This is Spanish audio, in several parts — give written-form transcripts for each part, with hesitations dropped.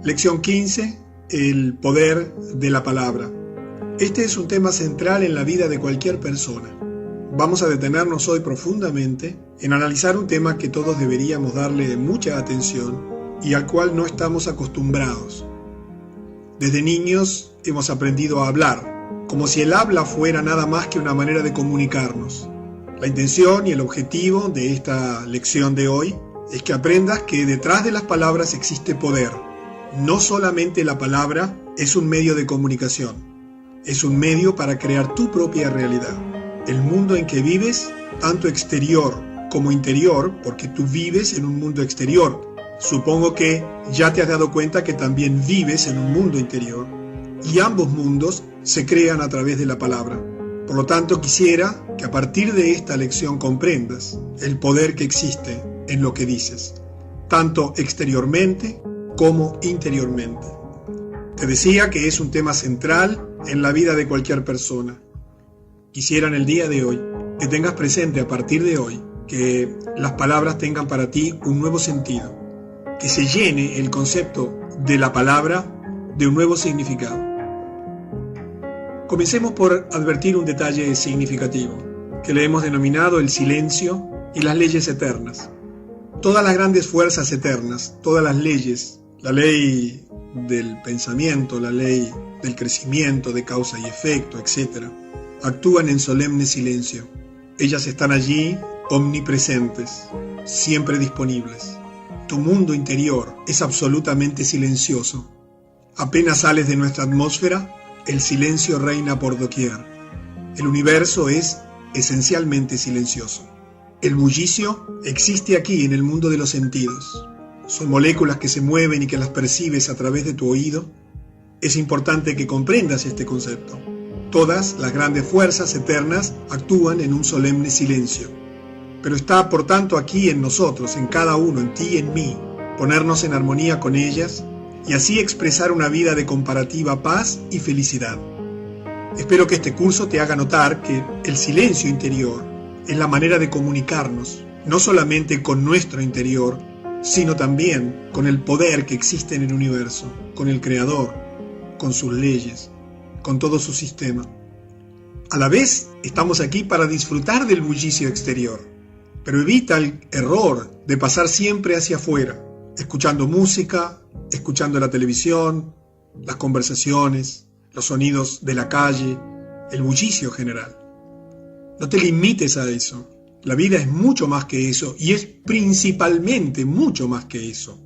Lección 15. El poder de la palabra. Este es un tema central en la vida de cualquier persona. Vamos a detenernos hoy profundamente en analizar un tema que todos deberíamos darle mucha atención y al cual no estamos acostumbrados. Desde niños hemos aprendido a hablar, como si el habla fuera nada más que una manera de comunicarnos. La intención y el objetivo de esta lección de hoy es que aprendas que detrás de las palabras existe poder. No solamente la palabra es un medio de comunicación, es un medio para crear tu propia realidad. El mundo en que vives, tanto exterior como interior, porque tú vives en un mundo exterior. Supongo que ya te has dado cuenta que también vives en un mundo interior. Y ambos mundos se crean a través de la palabra. Por lo tanto, quisiera que a partir de esta lección comprendas el poder que existe en lo que dices, tanto exteriormente como interiormente. Te decía que es un tema central en la vida de cualquier persona. Quisiera en el día de hoy que tengas presente a partir de hoy que las palabras tengan para ti un nuevo sentido, que se llene el concepto de la palabra de un nuevo significado. Comencemos por advertir un detalle significativo, que le hemos denominado el silencio y las leyes eternas. Todas las grandes fuerzas eternas, todas las leyes, la ley del pensamiento, la ley del crecimiento, de causa y efecto, etc., actúan en solemne silencio. Ellas están allí, omnipresentes, siempre disponibles. Tu mundo interior es absolutamente silencioso. Apenas sales de nuestra atmósfera, el silencio reina por doquier. El universo es esencialmente silencioso. El bullicio existe aquí en el mundo de los sentidos. Son moléculas que se mueven y que las percibes a través de tu oído. Es importante que comprendas este concepto. Todas las grandes fuerzas eternas actúan en un solemne silencio. Pero está, por tanto, aquí en nosotros, en cada uno, en ti y en mí, ponernos en armonía con ellas y así expresar una vida de comparativa paz y felicidad. Espero que este curso te haga notar que el silencio interior es la manera de comunicarnos, no solamente con nuestro interior, sino también con el poder que existe en el universo, con el Creador, con sus leyes, con todo su sistema. A la vez, estamos aquí para disfrutar del bullicio exterior, pero evita el error de pasar siempre hacia afuera, escuchando música, escuchando la televisión, las conversaciones, los sonidos de la calle, el bullicio general. No te limites a eso. La vida es mucho más que eso y es principalmente mucho más que eso.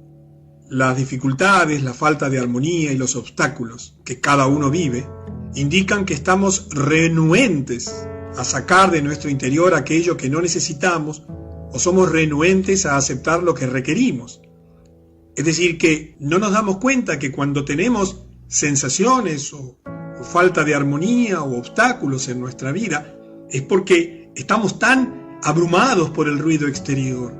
Las dificultades, la falta de armonía y los obstáculos que cada uno vive indican que estamos renuentes a sacar de nuestro interior aquello que no necesitamos o somos renuentes a aceptar lo que requerimos. Es decir, que no nos damos cuenta que cuando tenemos sensaciones o falta de armonía o obstáculos en nuestra vida es porque estamos tan abrumados por el ruido exterior,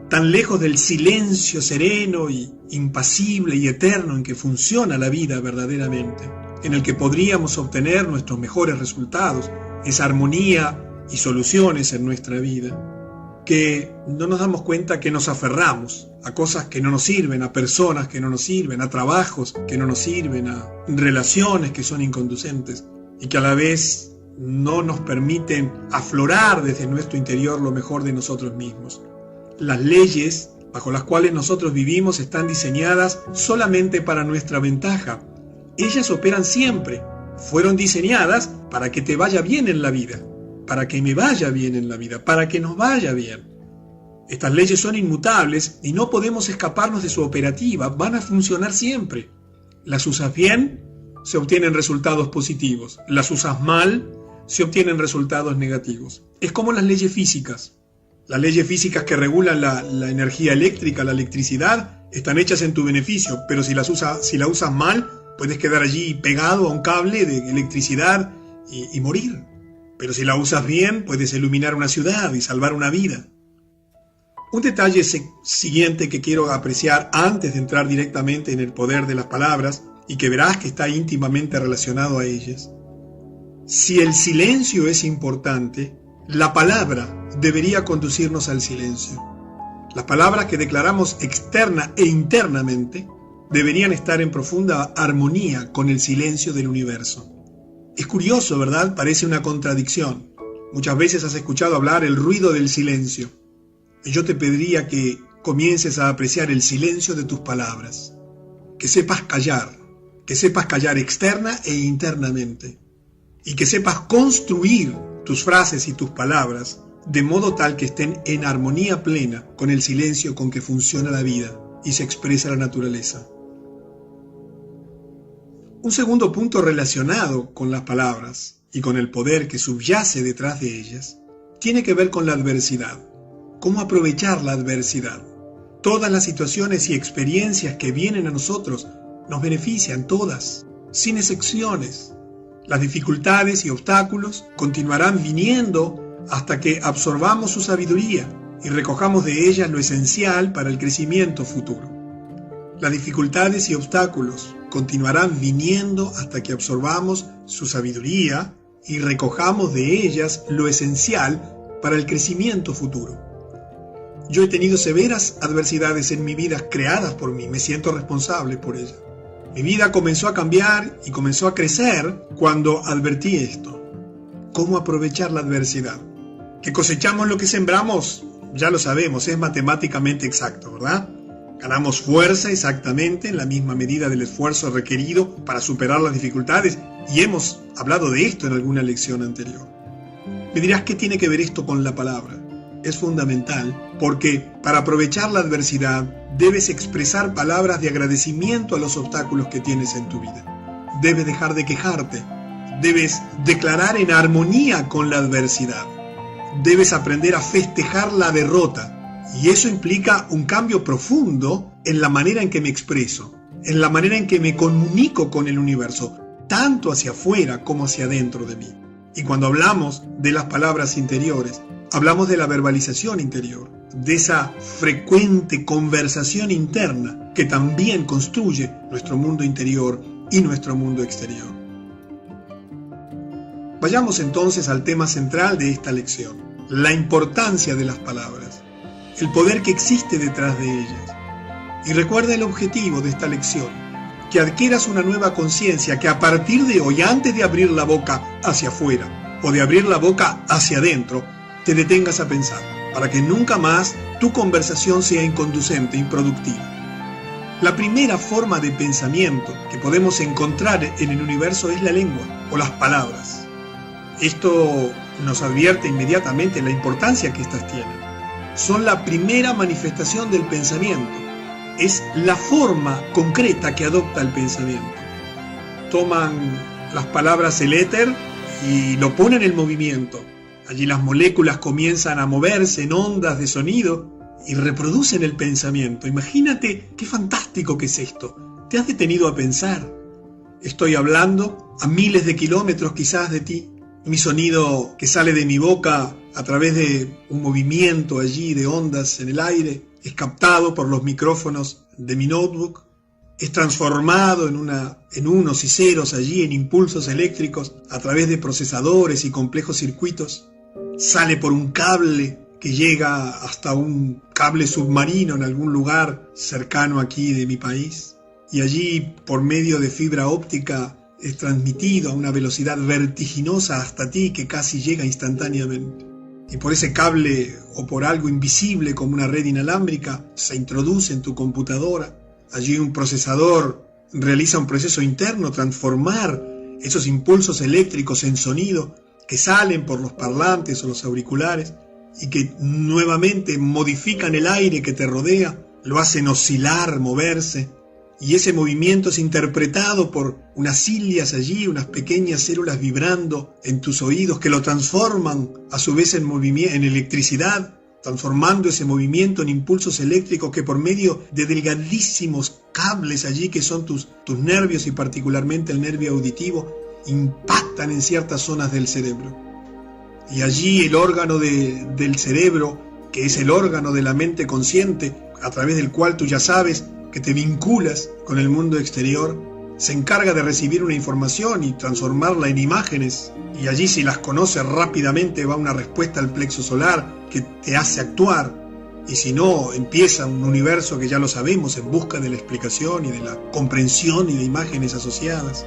tan lejos del silencio sereno y impasible y eterno en que funciona la vida verdaderamente, en el que podríamos obtener nuestros mejores resultados, esa armonía y soluciones en nuestra vida, que no nos damos cuenta que nos aferramos a cosas que no nos sirven, a personas que no nos sirven, a trabajos que no nos sirven, a relaciones que son inconducentes y que a la vez no nos permiten aflorar desde nuestro interior lo mejor de nosotros mismos. Las leyes bajo las cuales nosotros vivimos están diseñadas solamente para nuestra ventaja. Ellas operan siempre. Fueron diseñadas para que te vaya bien en la vida, para que me vaya bien en la vida, para que nos vaya bien. Estas leyes son inmutables y no podemos escaparnos de su operativa. Van a funcionar siempre. Las usas bien, se obtienen resultados positivos. Las usas mal, se obtienen resultados negativos. Es como las leyes físicas. Las leyes físicas que regulan la energía eléctrica, la electricidad, están hechas en tu beneficio, pero si la usas mal, puedes quedar allí pegado a un cable de electricidad y morir. Pero si la usas bien, puedes iluminar una ciudad y salvar una vida. Un detalle siguiente que quiero apreciar antes de entrar directamente en el poder de las palabras y que verás que está íntimamente relacionado a ellas. Si el silencio es importante, la palabra debería conducirnos al silencio. Las palabras que declaramos externa e internamente deberían estar en profunda armonía con el silencio del universo. Es curioso, ¿verdad? Parece una contradicción. Muchas veces has escuchado hablar el ruido del silencio. Y yo te pediría que comiences a apreciar el silencio de tus palabras. Que sepas callar externa e internamente. Y que sepas construir tus frases y tus palabras de modo tal que estén en armonía plena con el silencio con que funciona la vida y se expresa la naturaleza. Un segundo punto relacionado con las palabras y con el poder que subyace detrás de ellas tiene que ver con la adversidad. ¿Cómo aprovechar la adversidad? Todas las situaciones y experiencias que vienen a nosotros nos benefician, todas, sin excepciones. Las dificultades y obstáculos continuarán viniendo hasta que absorbamos su sabiduría y recojamos de ellas lo esencial para el crecimiento futuro. Las dificultades y obstáculos continuarán viniendo hasta que absorbamos su sabiduría y recojamos de ellas lo esencial para el crecimiento futuro. Yo he tenido severas adversidades en mi vida creadas por mí, me siento responsable por ellas. Mi vida comenzó a cambiar y comenzó a crecer cuando advertí esto. ¿Cómo aprovechar la adversidad? Que cosechamos lo que sembramos, ya lo sabemos, es matemáticamente exacto, ¿verdad? Ganamos fuerza exactamente en la misma medida del esfuerzo requerido para superar las dificultades y hemos hablado de esto en alguna lección anterior. Me dirás, ¿qué tiene que ver esto con la palabra? Es fundamental porque para aprovechar la adversidad debes expresar palabras de agradecimiento a los obstáculos que tienes en tu vida. Debes dejar de quejarte, debes declarar en armonía con la adversidad. Debes aprender a festejar la derrota y eso implica un cambio profundo en la manera en que me expreso, en la manera en que me comunico con el universo, tanto hacia afuera como hacia adentro de mí. Y cuando hablamos de las palabras interiores, hablamos de la verbalización interior, de esa frecuente conversación interna que también construye nuestro mundo interior y nuestro mundo exterior. Vayamos entonces al tema central de esta lección, la importancia de las palabras, el poder que existe detrás de ellas. Y recuerda el objetivo de esta lección, que adquieras una nueva conciencia, que a partir de hoy, antes de abrir la boca hacia afuera o de abrir la boca hacia adentro, te detengas a pensar, para que nunca más tu conversación sea inconducente, improductiva. La primera forma de pensamiento que podemos encontrar en el universo es la lengua o las palabras. Esto nos advierte inmediatamente la importancia que éstas tienen. Son la primera manifestación del pensamiento. Es la forma concreta que adopta el pensamiento. Toman las palabras el éter y lo ponen en movimiento. Allí las moléculas comienzan a moverse en ondas de sonido y reproducen el pensamiento. Imagínate qué fantástico que es esto. ¿Te has detenido a pensar? Estoy hablando a miles de kilómetros quizás de ti. Mi sonido que sale de mi boca a través de un movimiento allí de ondas en el aire es captado por los micrófonos de mi notebook. Es transformado en unos y ceros allí, en impulsos eléctricos a través de procesadores y complejos circuitos. Sale por un cable que llega hasta un cable submarino en algún lugar cercano aquí de mi país. Y allí, por medio de fibra óptica, es transmitido a una velocidad vertiginosa hasta ti que casi llega instantáneamente. Y por ese cable o por algo invisible como una red inalámbrica se introduce en tu computadora. Allí un procesador realiza un proceso interno, transformar esos impulsos eléctricos en sonido que salen por los parlantes o los auriculares y que nuevamente modifican el aire que te rodea, lo hacen oscilar, moverse, y ese movimiento es interpretado por unas cilias allí, unas pequeñas células vibrando en tus oídos que lo transforman a su vez en electricidad, transformando ese movimiento en impulsos eléctricos que por medio de delgadísimos cables allí que son tus nervios y particularmente el nervio auditivo, impactan en ciertas zonas del cerebro. Y allí el órgano del cerebro, que es el órgano de la mente consciente, a través del cual tú ya sabes que te vinculas con el mundo exterior, se encarga de recibir una información y transformarla en imágenes, y allí si las conoces rápidamente va una respuesta al plexo solar que te hace actuar, y si no, empieza un universo que ya lo sabemos en busca de la explicación y de la comprensión y de imágenes asociadas.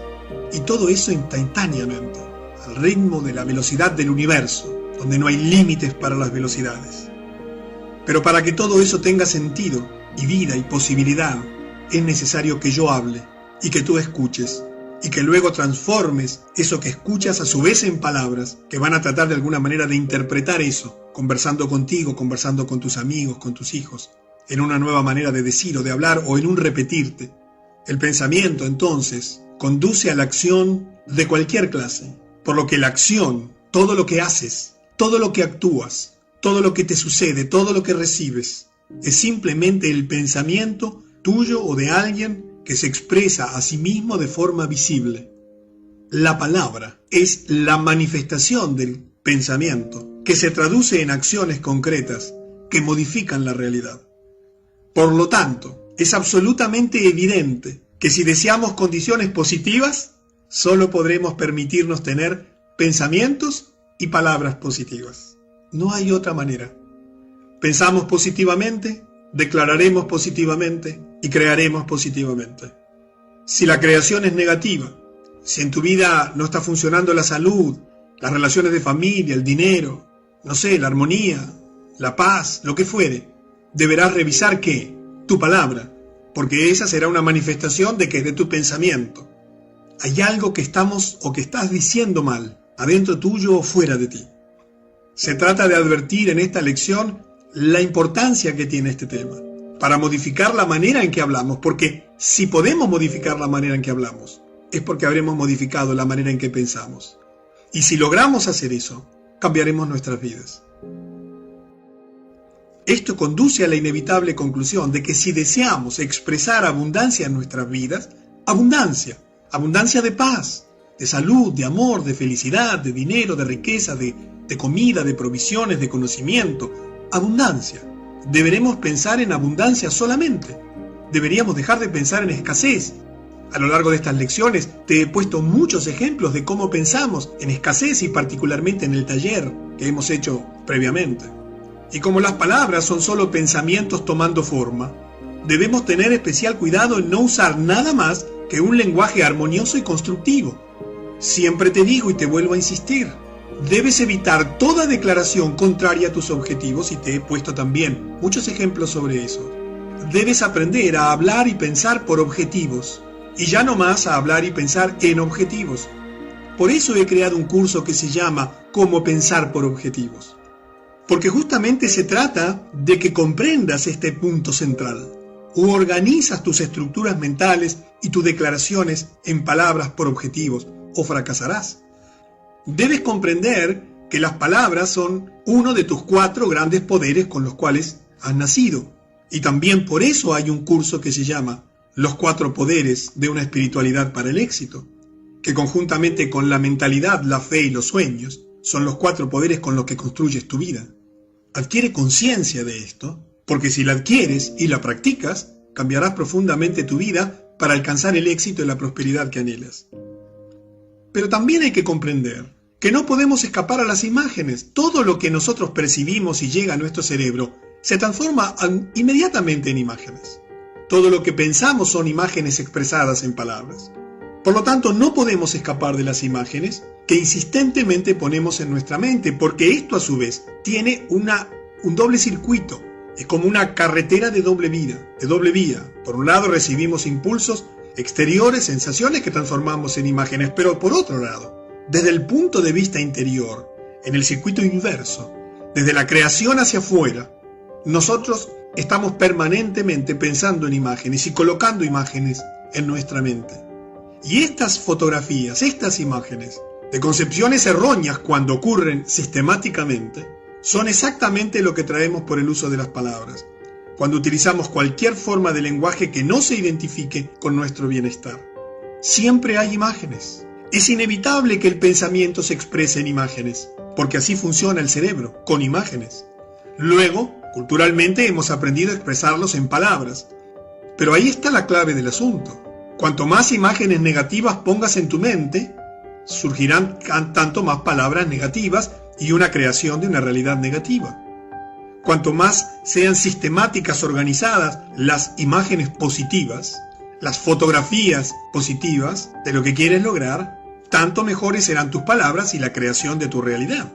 Y todo eso instantáneamente, al ritmo de la velocidad del universo, donde no hay límites para las velocidades. Pero para que todo eso tenga sentido y vida y posibilidad, es necesario que yo hable y que tú escuches, y que luego transformes eso que escuchas a su vez en palabras que van a tratar de alguna manera de interpretar eso, conversando contigo, conversando con tus amigos, con tus hijos, en una nueva manera de decir o de hablar o en un repetirte. El pensamiento, entonces, conduce a la acción de cualquier clase, por lo que la acción, todo lo que haces, todo lo que actúas, todo lo que te sucede, todo lo que recibes, es simplemente el pensamiento tuyo o de alguien que se expresa a sí mismo de forma visible. La palabra es la manifestación del pensamiento, que se traduce en acciones concretas que modifican la realidad. Por lo tanto, es absolutamente evidente que si deseamos condiciones positivas, solo podremos permitirnos tener pensamientos y palabras positivas. No hay otra manera. Pensamos positivamente, declararemos positivamente y crearemos positivamente. Si la creación es negativa, si en tu vida no está funcionando la salud, las relaciones de familia, el dinero, no sé, la armonía, la paz, lo que fuere, deberás revisar ¿qué? Tu palabra, porque esa será una manifestación de que de tu pensamiento. Hay algo que estamos o que estás diciendo mal, adentro tuyo o fuera de ti. Se trata de advertir en esta lección la importancia que tiene este tema, para modificar la manera en que hablamos, porque si podemos modificar la manera en que hablamos, es porque habremos modificado la manera en que pensamos. Y si logramos hacer eso, cambiaremos nuestras vidas. Esto conduce a la inevitable conclusión de que si deseamos expresar abundancia en nuestras vidas, abundancia de paz, de salud, de amor, de felicidad, de dinero, de riqueza, de comida, de provisiones, de conocimiento, abundancia. Deberemos pensar en abundancia solamente. Deberíamos dejar de pensar en escasez. A lo largo de estas lecciones te he puesto muchos ejemplos de cómo pensamos en escasez y particularmente en el taller que hemos hecho previamente. Y como las palabras son solo pensamientos tomando forma, debemos tener especial cuidado en no usar nada más que un lenguaje armonioso y constructivo. Siempre te digo y te vuelvo a insistir, debes evitar toda declaración contraria a tus objetivos y te he puesto también muchos ejemplos sobre eso. Debes aprender a hablar y pensar por objetivos y ya no más a hablar y pensar en objetivos. Por eso he creado un curso que se llama Cómo pensar por objetivos. Porque justamente se trata de que comprendas este punto central. O organizas tus estructuras mentales y tus declaraciones en palabras por objetivos o fracasarás. Debes comprender que las palabras son uno de tus 4 grandes poderes con los cuales has nacido. Y también por eso hay un curso que se llama Los 4 poderes de una espiritualidad para el éxito, que conjuntamente con la mentalidad, la fe y los sueños, son los 4 poderes con los que construyes tu vida. Adquiere conciencia de esto, porque si la adquieres y la practicas, cambiarás profundamente tu vida para alcanzar el éxito y la prosperidad que anhelas. Pero también hay que comprender que no podemos escapar a las imágenes. Todo lo que nosotros percibimos y llega a nuestro cerebro se transforma inmediatamente en imágenes. Todo lo que pensamos son imágenes expresadas en palabras. Por lo tanto, no podemos escapar de las imágenes que insistentemente ponemos en nuestra mente, porque esto a su vez tiene un doble circuito. Es como una carretera de doble vía. Por un lado recibimos impulsos exteriores, sensaciones que transformamos en imágenes, pero por otro lado, desde el punto de vista interior, en el circuito inverso, desde la creación hacia afuera, nosotros estamos permanentemente pensando en imágenes y colocando imágenes en nuestra mente. Y estas fotografías, estas imágenes, de concepciones erróneas cuando ocurren sistemáticamente, son exactamente lo que traemos por el uso de las palabras, cuando utilizamos cualquier forma de lenguaje que no se identifique con nuestro bienestar. Siempre hay imágenes. Es inevitable que el pensamiento se exprese en imágenes, porque así funciona el cerebro, con imágenes. Luego, culturalmente hemos aprendido a expresarlos en palabras. Pero ahí está la clave del asunto. Cuanto más imágenes negativas pongas en tu mente, surgirán tanto más palabras negativas y una creación de una realidad negativa. Cuanto más sean sistemáticas, organizadas las imágenes positivas, las fotografías positivas de lo que quieres lograr, tanto mejores serán tus palabras y la creación de tu realidad.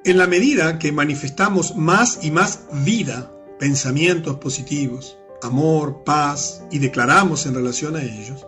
En la medida que manifestamos más y más vida, pensamientos positivos, amor, paz, y declaramos en relación a ellos,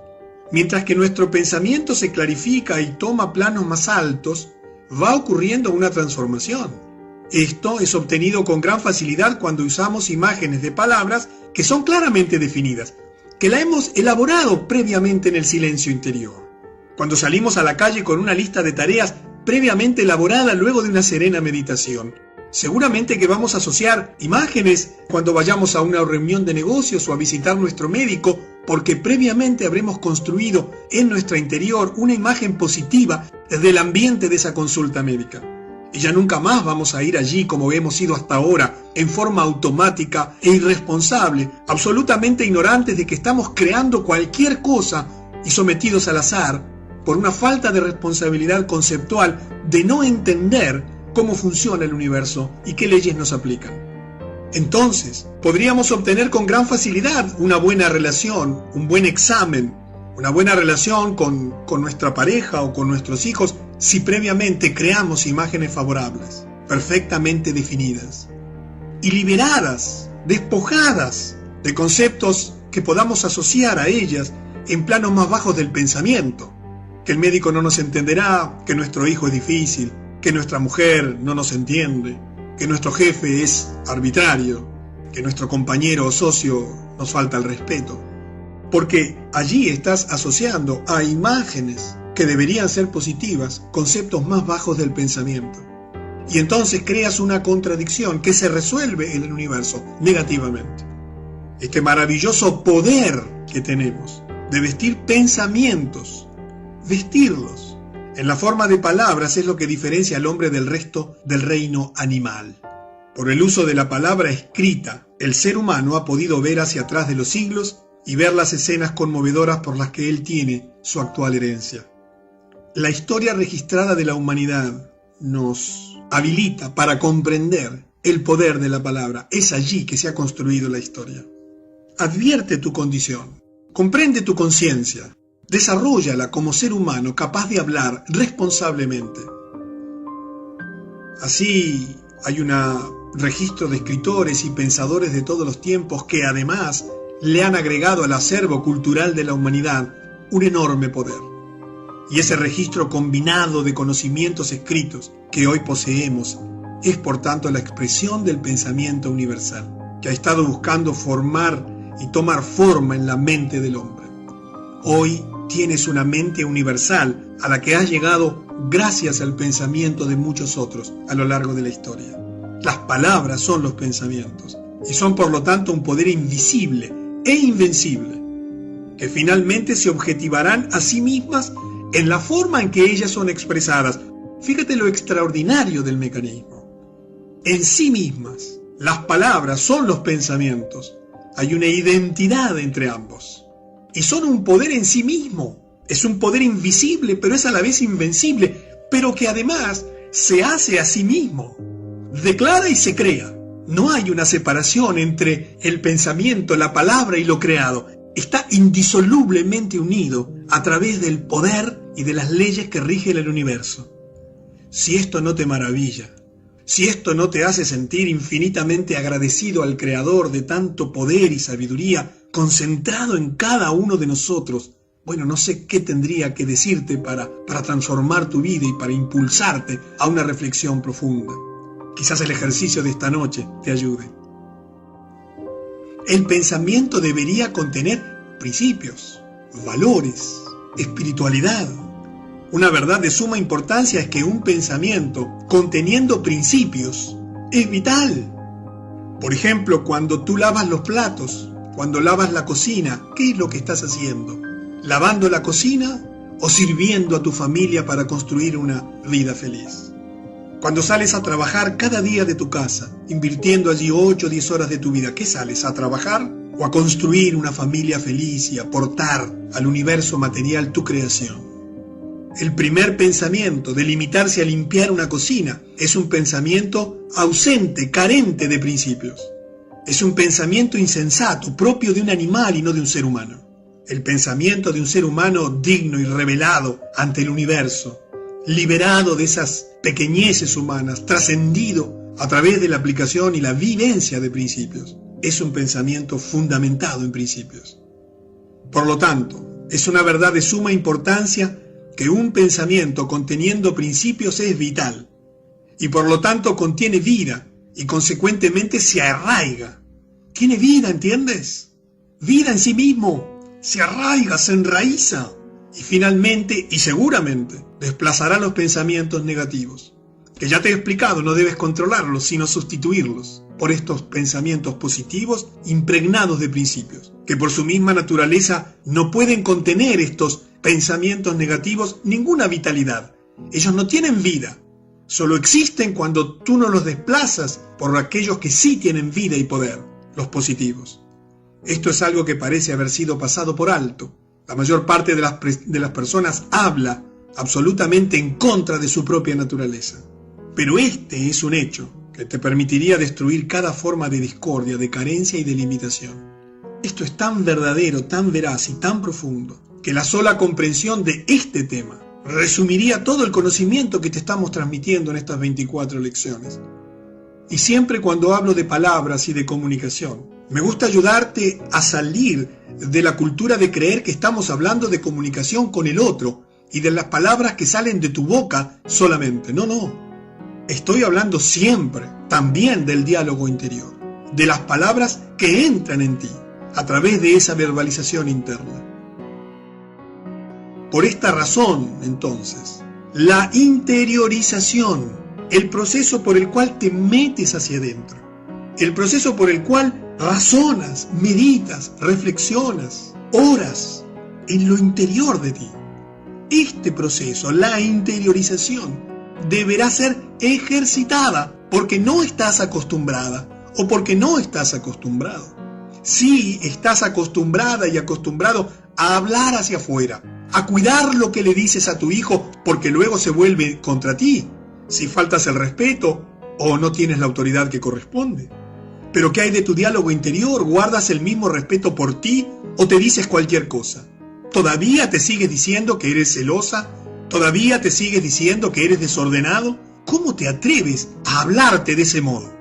mientras que nuestro pensamiento se clarifica y toma planos más altos, va ocurriendo una transformación. Esto es obtenido con gran facilidad cuando usamos imágenes de palabras que son claramente definidas, que la hemos elaborado previamente en el silencio interior. Cuando salimos a la calle con una lista de tareas previamente elaborada luego de una serena meditación, seguramente que vamos a asociar imágenes cuando vayamos a una reunión de negocios o a visitar nuestro médico, porque previamente habremos construido en nuestro interior una imagen positiva del ambiente de esa consulta médica. Y ya nunca más vamos a ir allí como hemos ido hasta ahora, en forma automática e irresponsable, absolutamente ignorantes de que estamos creando cualquier cosa y sometidos al azar por una falta de responsabilidad conceptual de no entender cómo funciona el universo y qué leyes nos aplican. Entonces, podríamos obtener con gran facilidad una buena relación, un buen examen, una buena relación con nuestra pareja o con nuestros hijos si previamente creamos imágenes favorables, perfectamente definidas y liberadas, despojadas de conceptos que podamos asociar a ellas en planos más bajos del pensamiento, que el médico no nos entenderá, que nuestro hijo es difícil, que nuestra mujer no nos entiende, que nuestro jefe es arbitrario, que nuestro compañero o socio nos falta el respeto. Porque allí estás asociando a imágenes que deberían ser positivas conceptos más bajos del pensamiento. Y entonces creas una contradicción que se resuelve en el universo negativamente. Este maravilloso poder que tenemos de vestir pensamientos, vestirlos en la forma de palabras, es lo que diferencia al hombre del resto del reino animal. Por el uso de la palabra escrita, el ser humano ha podido ver hacia atrás de los siglos y ver las escenas conmovedoras por las que él tiene su actual herencia. La historia registrada de la humanidad nos habilita para comprender el poder de la palabra. Es allí que se ha construido la historia. Advierte tu condición, comprende tu conciencia, desarróllala como ser humano capaz de hablar responsablemente. Así hay un registro de escritores y pensadores de todos los tiempos que además le han agregado al acervo cultural de la humanidad un enorme poder. Y ese registro combinado de conocimientos escritos que hoy poseemos es por tanto la expresión del pensamiento universal, que ha estado buscando formar y tomar forma en la mente del hombre. Hoy tienes una mente universal a la que has llegado gracias al pensamiento de muchos otros a lo largo de la historia. Las palabras son los pensamientos y son por lo tanto un poder invisible e invencible, que finalmente se objetivarán a sí mismas en la forma en que ellas son expresadas. Fíjate lo extraordinario del mecanismo. En sí mismas, las palabras son los pensamientos. Hay una identidad entre ambos. Y son un poder en sí mismo. Es un poder invisible, pero es a la vez invencible, pero que además se hace a sí mismo. Declara y se crea. No hay una separación entre el pensamiento, la palabra y lo creado. Está indisolublemente unido a través del poder y de las leyes que rigen el universo. Si esto no te maravilla, si esto no te hace sentir infinitamente agradecido al Creador de tanto poder y sabiduría concentrado en cada uno de nosotros, bueno, no sé qué tendría que decirte para transformar tu vida y para impulsarte a una reflexión profunda. Quizás el ejercicio de esta noche te ayude. El pensamiento debería contener principios, valores, espiritualidad. Una verdad de suma importancia es que un pensamiento conteniendo principios es vital. Por ejemplo, cuando tú lavas los platos, cuando lavas la cocina, ¿qué es lo que estás haciendo? ¿Lavando la cocina o sirviendo a tu familia para construir una vida feliz? Cuando sales a trabajar cada día de tu casa, invirtiendo allí 8 o 10 horas de tu vida, ¿qué sales? ¿A trabajar o a construir una familia feliz y aportar al universo material tu creación? El primer pensamiento de limitarse a limpiar una cocina es un pensamiento ausente, carente de principios. Es un pensamiento insensato, propio de un animal y no de un ser humano. El pensamiento de un ser humano digno y revelado ante el universo, liberado de esas pequeñeces humanas, trascendido a través de la aplicación y la vivencia de principios. Es un pensamiento fundamentado en principios. Por lo tanto, es una verdad de suma importancia que un pensamiento conteniendo principios es vital y por lo tanto contiene vida y consecuentemente se arraiga. Tiene vida, ¿entiendes? Vida en sí mismo, se arraiga, se enraiza y finalmente y seguramente desplazará los pensamientos negativos, que ya te he explicado, no debes controlarlos sino sustituirlos por estos pensamientos positivos impregnados de principios, que por su misma naturaleza no pueden contener estos pensamientos negativos ninguna vitalidad. Ellos no tienen vida, solo existen cuando tú no los desplazas por aquellos que sí tienen vida y poder, los positivos. Esto es algo que parece haber sido pasado por alto. La mayor parte de las personas habla absolutamente en contra de su propia naturaleza. Pero este es un hecho que te permitiría destruir cada forma de discordia, de carencia y de limitación. Esto es tan verdadero, tan veraz y tan profundo, que la sola comprensión de este tema resumiría todo el conocimiento que te estamos transmitiendo en estas 24 lecciones. Y siempre cuando hablo de palabras y de comunicación, me gusta ayudarte a salir de la cultura de creer que estamos hablando de comunicación con el otro y de las palabras que salen de tu boca solamente. No. Estoy hablando siempre también del diálogo interior, de las palabras que entran en ti a través de esa verbalización interna. Por esta razón, entonces, la interiorización, el proceso por el cual te metes hacia adentro, el proceso por el cual razonas, meditas, reflexionas, oras en lo interior de ti. Este proceso, la interiorización, deberá ser ejercitada porque no estás acostumbrada o porque no estás acostumbrado. Si estás acostumbrada y acostumbrado a hablar hacia afuera, a cuidar lo que le dices a tu hijo porque luego se vuelve contra ti, si faltas el respeto o no tienes la autoridad que corresponde. Pero ¿qué hay de tu diálogo interior? ¿Guardas el mismo respeto por ti o te dices cualquier cosa? ¿Todavía te sigues diciendo que eres celosa? ¿Todavía te sigues diciendo que eres desordenado? ¿Cómo te atreves a hablarte de ese modo?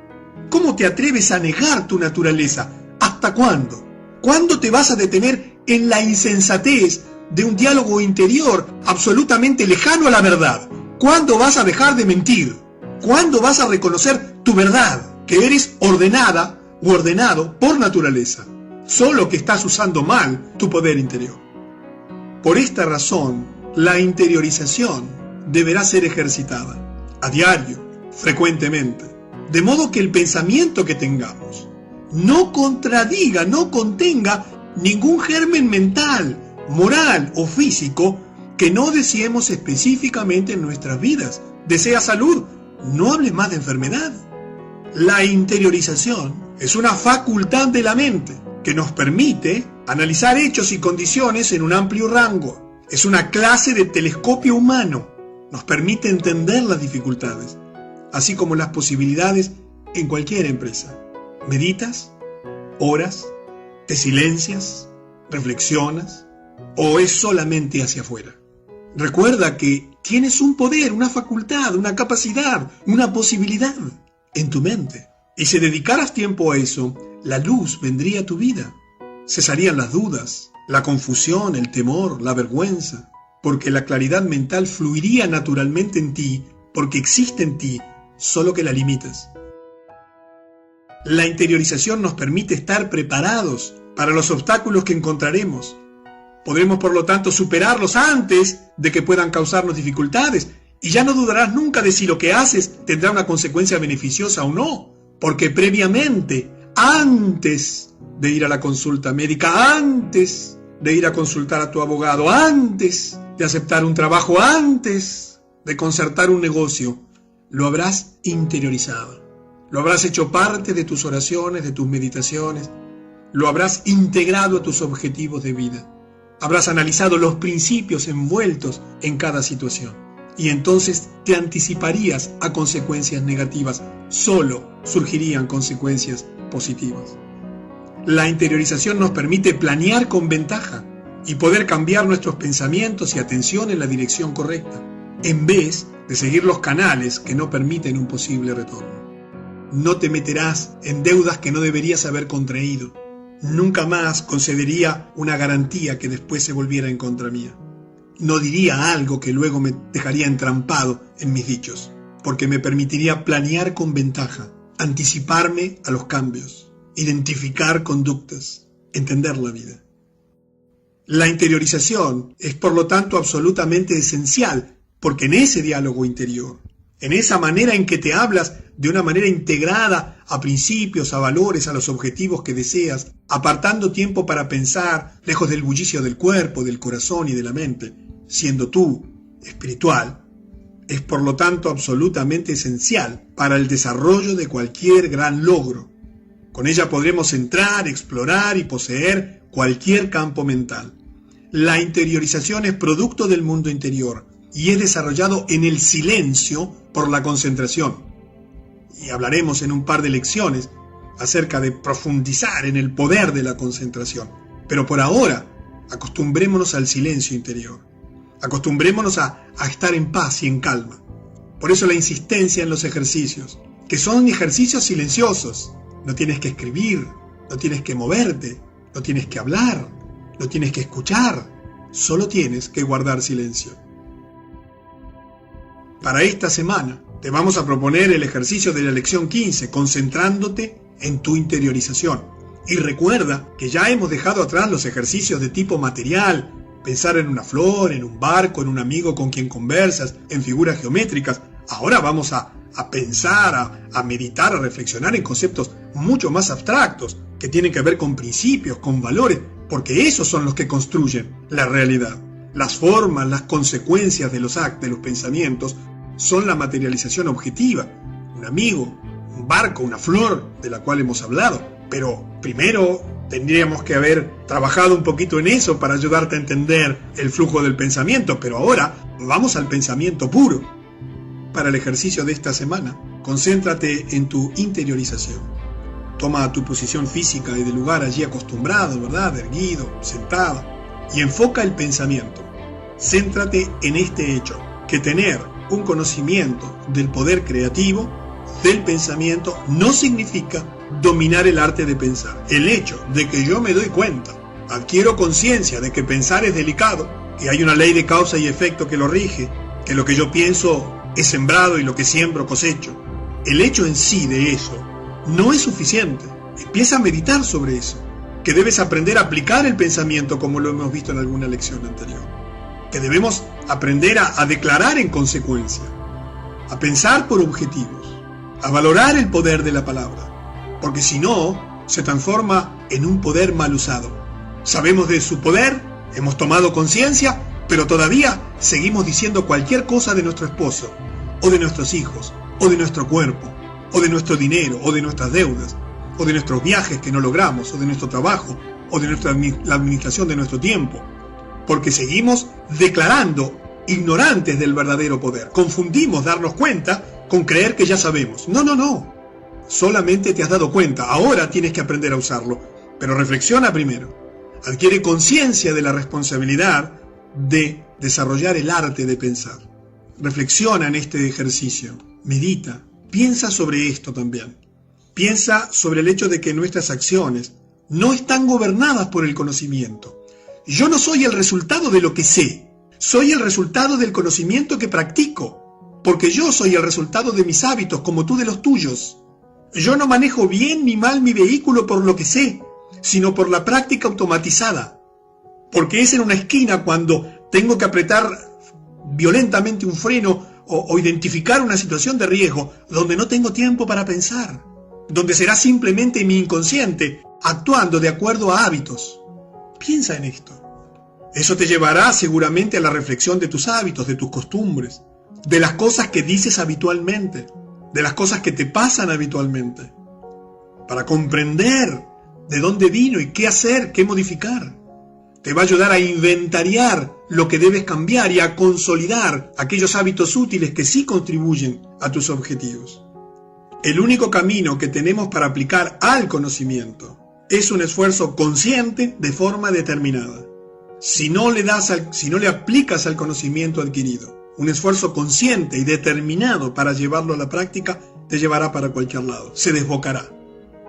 ¿Cómo te atreves a negar tu naturaleza? ¿Hasta cuándo? ¿Cuándo te vas a detener en la insensatez de un diálogo interior absolutamente lejano a la verdad? ¿Cuándo vas a dejar de mentir? ¿Cuándo vas a reconocer tu verdad? Que eres ordenada u ordenado por naturaleza, solo que estás usando mal tu poder interior. Por esta razón, la interiorización deberá ser ejercitada a diario, frecuentemente, de modo que el pensamiento que tengamos no contradiga, no contenga ningún germen mental, moral o físico que no deseemos específicamente en nuestras vidas. ¿Desea salud? No hables más de enfermedad. La interiorización es una facultad de la mente que nos permite analizar hechos y condiciones en un amplio rango. Es una clase de telescopio humano. Nos permite entender las dificultades, así como las posibilidades en cualquier empresa. ¿Meditas? ¿Oras? ¿Te silencias? ¿Reflexionas? ¿O es solamente hacia afuera? Recuerda que tienes un poder, una facultad, una capacidad, una posibilidad en tu mente. Y si dedicaras tiempo a eso, la luz vendría a tu vida. Cesarían las dudas, la confusión, el temor, la vergüenza, porque la claridad mental fluiría naturalmente en ti, porque existe en ti, solo que la limitas. La interiorización nos permite estar preparados para los obstáculos que encontraremos. Podremos, por lo tanto, superarlos antes de que puedan causarnos dificultades, y ya no dudarás nunca de si lo que haces tendrá una consecuencia beneficiosa o no, porque previamente, antes de ir a la consulta médica, antes de ir a consultar a tu abogado, antes de aceptar un trabajo, antes de concertar un negocio, lo habrás interiorizado. Lo habrás hecho parte de tus oraciones, de tus meditaciones, lo habrás integrado a tus objetivos de vida. Habrás analizado los principios envueltos en cada situación y entonces te anticiparías a consecuencias negativas. Solo surgirían consecuencias positivas. La interiorización nos permite planear con ventaja y poder cambiar nuestros pensamientos y atención en la dirección correcta, en vez de seguir los canales que no permiten un posible retorno. No te meterás en deudas que no deberías haber contraído. Nunca más concedería una garantía que después se volviera en contra mía. No diría algo que luego me dejaría entrampado en mis dichos, porque me permitiría planear con ventaja, anticiparme a los cambios, identificar conductas, entender la vida. La interiorización es por lo tanto absolutamente esencial, porque en ese diálogo interior, en esa manera en que te hablas de una manera integrada a principios, a valores, a los objetivos que deseas, apartando tiempo para pensar, lejos del bullicio del cuerpo, del corazón y de la mente, siendo tú espiritual, es por lo tanto absolutamente esencial para el desarrollo de cualquier gran logro. Con ella podremos entrar, explorar y poseer cualquier campo mental. La interiorización es producto del mundo interior y es desarrollado en el silencio por la concentración. Y hablaremos en un par de lecciones acerca de profundizar en el poder de la concentración. Pero por ahora, acostumbrémonos al silencio interior. Acostumbrémonos a estar en paz y en calma. Por eso la insistencia en los ejercicios, que son ejercicios silenciosos. No tienes que escribir, no tienes que moverte, no tienes que hablar, no tienes que escuchar, solo tienes que guardar silencio. Para esta semana te vamos a proponer el ejercicio de la lección 15, concentrándote en tu interiorización. Y recuerda que ya hemos dejado atrás los ejercicios de tipo material, pensar en una flor, en un barco, en un amigo con quien conversas, en figuras geométricas. Ahora vamos a pensar, a meditar, a reflexionar en conceptos mucho más abstractos, que tienen que ver con principios, con valores, porque esos son los que construyen la realidad. Las formas, las consecuencias de los actos, de los pensamientos, son la materialización objetiva. Un amigo, un barco, una flor, de la cual hemos hablado. Pero primero tendríamos que haber trabajado un poquito en eso para ayudarte a entender el flujo del pensamiento. Pero ahora vamos al pensamiento puro. Para el ejercicio de esta semana, concéntrate en tu interiorización. Toma tu posición física y de lugar allí acostumbrado, ¿verdad? Erguido, sentado. Y enfoca el pensamiento. Céntrate en este hecho, que tener un conocimiento del poder creativo, del pensamiento, no significa dominar el arte de pensar. El hecho de que yo me doy cuenta, adquiero conciencia de que pensar es delicado, que hay una ley de causa y efecto que lo rige, que lo que yo pienso es sembrado y lo que siembro cosecho. El hecho en sí de eso no es suficiente. Empieza a meditar sobre eso, que debes aprender a aplicar el pensamiento como lo hemos visto en alguna lección anterior, que debemos aprender a declarar en consecuencia, a pensar por objetivos, a valorar el poder de la palabra, porque si no, se transforma en un poder mal usado. Sabemos de su poder, hemos tomado conciencia, pero todavía seguimos diciendo cualquier cosa de nuestro esposo, o de nuestros hijos, o de nuestro cuerpo, o de nuestro dinero, o de nuestras deudas, o de nuestros viajes que no logramos, o de nuestro trabajo, o de la administración de nuestro tiempo, porque seguimos declarando ignorantes del verdadero poder. Confundimos darnos cuenta con creer que ya sabemos. No. Solamente te has dado cuenta. Ahora tienes que aprender a usarlo. Pero reflexiona primero. Adquiere conciencia de la responsabilidad de desarrollar el arte de pensar. Reflexiona en este ejercicio. Medita. Piensa sobre esto también. Piensa sobre el hecho de que nuestras acciones no están gobernadas por el conocimiento. Yo no soy el resultado de lo que sé, soy el resultado del conocimiento que practico, porque yo soy el resultado de mis hábitos como tú de los tuyos. Yo no manejo bien ni mal mi vehículo por lo que sé, sino por la práctica automatizada, porque es en una esquina cuando tengo que apretar violentamente un freno o identificar una situación de riesgo donde no tengo tiempo para pensar, donde será simplemente mi inconsciente actuando de acuerdo a hábitos. Piensa en esto. Eso te llevará seguramente a la reflexión de tus hábitos, de tus costumbres, de las cosas que dices habitualmente, de las cosas que te pasan habitualmente, para comprender de dónde vino y qué hacer, qué modificar. te va a ayudar a inventariar lo que debes cambiar y a consolidar aquellos hábitos útiles que sí contribuyen a tus objetivos. El único camino que tenemos para aplicar al conocimiento es un esfuerzo consciente de forma determinada. Si no le aplicas al conocimiento adquirido un esfuerzo consciente y determinado para llevarlo a la práctica, te llevará para cualquier lado, se desbocará.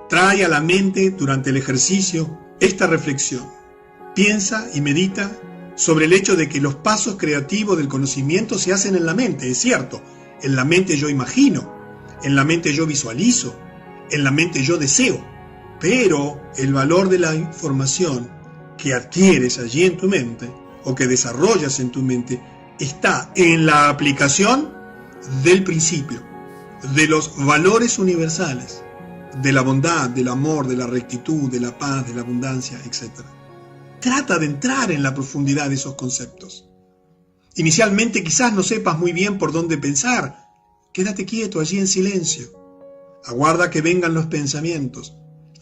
Trae a la mente durante el ejercicio esta reflexión. Piensa y medita sobre el hecho de que los pasos creativos del conocimiento se hacen en la mente, es cierto. En la mente yo imagino, en la mente yo visualizo, en la mente yo deseo, pero el valor de la información que adquieres allí en tu mente o que desarrollas en tu mente está en la aplicación del principio, de los valores universales, de la bondad, del amor, de la rectitud, de la paz, de la abundancia, etc. Trata de entrar en la profundidad de esos conceptos. Inicialmente quizás no sepas muy bien por dónde pensar. Quédate quieto allí en silencio. Aguarda que vengan los pensamientos.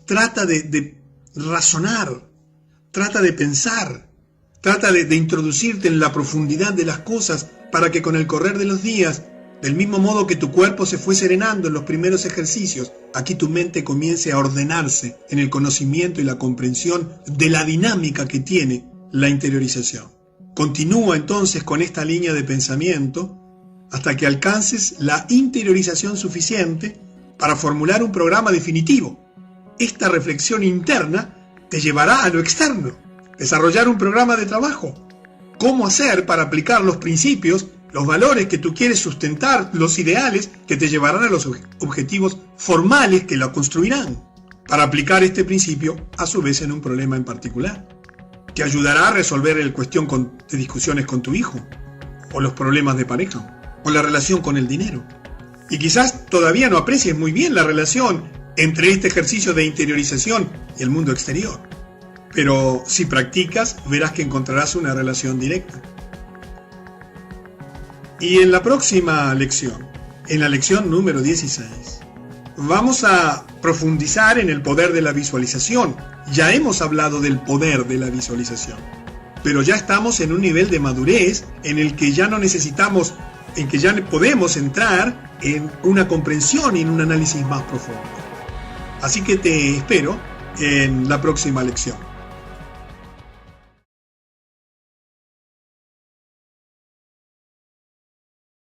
Trata de razonar. Trata de pensar. Trata de introducirte en la profundidad de las cosas para que con el correr de los días, del mismo modo que tu cuerpo se fue serenando en los primeros ejercicios, aquí tu mente comience a ordenarse en el conocimiento y la comprensión de la dinámica que tiene la interiorización. Continúa entonces con esta línea de pensamiento hasta que alcances la interiorización suficiente para formular un programa definitivo. Esta reflexión interna te llevará a lo externo. Desarrollar un programa de trabajo. ¿Cómo hacer para aplicar los principios, los valores que tú quieres sustentar, los ideales que te llevarán a los objetivos formales que lo construirán? Para aplicar este principio, a su vez, en un problema en particular. Te ayudará a resolver la cuestión de discusiones con tu hijo, o los problemas de pareja, o la relación con el dinero. Y quizás todavía no aprecies muy bien la relación entre este ejercicio de interiorización y el mundo exterior. Pero si practicas, verás que encontrarás una relación directa. Y en la próxima lección, en la lección número 16, vamos a profundizar en el poder de la visualización. Ya hemos hablado del poder de la visualización, pero ya estamos en un nivel de madurez en el que ya no necesitamos, en que ya podemos entrar en una comprensión y en un análisis más profundo. Así que te espero en la próxima lección.